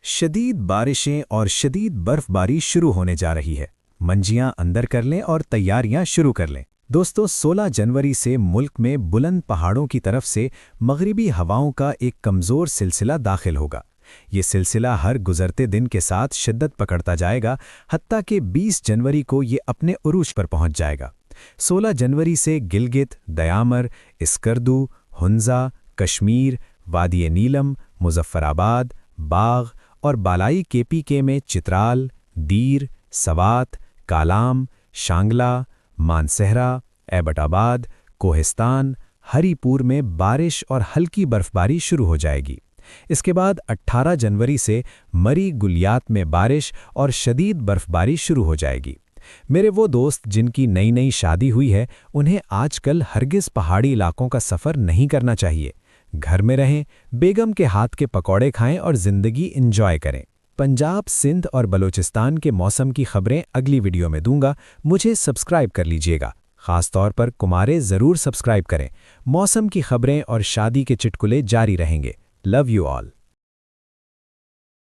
शदीद बारिशें और शदीद बर्फबारी शुरू होने जा रही है। मंजियां अंदर कर लें और तैयारियां शुरू कर लें। दोस्तों, 16 जनवरी से मुल्क में बुलंद पहाड़ों की तरफ से मगरिबी हवाओं का एक कमज़ोर सिलसिला दाखिल होगा। ये सिलसिला हर गुजरते दिन के साथ शिद्दत पकड़ता जाएगा, हत्ता कि 20 जनवरी को ये अपने उरूज पर पहुंच जाएगा। 16 जनवरी से गिलगित, दयामर, स्कर्दू, हुंजा, कश्मीर, वादी नीलम, मुजफ्फराबाद, बाग और बालाई केपीके में चित्राल, दीर, सवात, कालाम, शांगला, मानसहरा, एबटाबाद, कोहिस्तान, हरीपुर में बारिश और हल्की बर्फबारी शुरू हो जाएगी। इसके बाद 18 जनवरी से मरी गुलियात में बारिश और शदीद बर्फबारी शुरू हो जाएगी। मेरे वो दोस्त जिनकी नई नई शादी हुई है, उन्हें आजकल हरगिज़ पहाड़ी इलाकों का सफ़र नहीं करना चाहिए। घर में रहें, बेगम के हाथ के पकौड़े खाएं और ज़िंदगी एंजॉय करें। पंजाब, सिंध और बलूचिस्तान के मौसम की खबरें अगली वीडियो में दूंगा। मुझे सब्सक्राइब कर लीजिएगा। ख़ास तौर पर कुमारे ज़रूर सब्सक्राइब करें। मौसम की खबरें और शादी के चुटकुले जारी रहेंगे। Love you all.